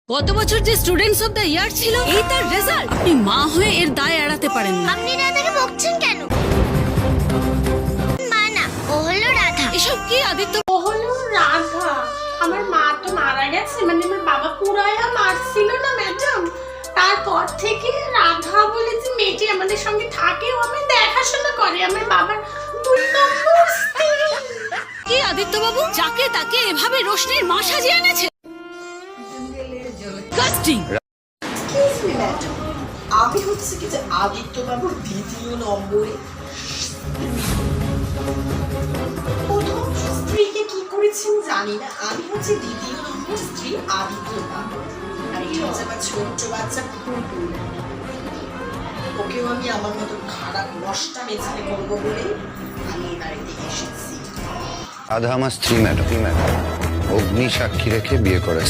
গত বছর যে স্টুডেন্টস অফ দ্য ইয়ার ছিল এই তার রেজাল্ট। আপনি মা হয়ে এর দায় এড়াতে পারেন না। আপনি রাধাকে বকছেন কেন? মা না, ও হলো রাধা। এসব কি আদিত্য? ও হলো রাধা। আমার মা তো মারা গেছে, মানে আমার বাবা পুরায়া মারছিল না ম্যাডাম। তারপর থেকে রাধা বলে যে মেয়েটি আমাদের সঙ্গে থাকে, ও আমার দেখাশোনা করে, আমার বাবার 2 নম্বর স্ত্রী। কি আদিত্য বাবু যাকে তাকে এভাবে রোশনির মা সাজিয়ে এনেছে? কাস্টিং আমি হচ্ছে কি যে আদিত্য বাবুর 2য় নম্বরে প্রথম স্ত্রীকে কি করেছেন জানি না, আমি হচ্ছে 2য় নম্বর স্ত্রী আদিত্য বাবু। আর এটা হচ্ছে আমার ছোট্ট বাচ্চা পুতুল। ওকেও আমি আমার মতো খারাপ নষ্টা মেঝালে করবো বলে আমি এই বাড়িতে এসেছি। রাধা আমার স্ত্রী ম্যাডাম, অগ্নি সাক্ষী রেখে বিয়ে করে।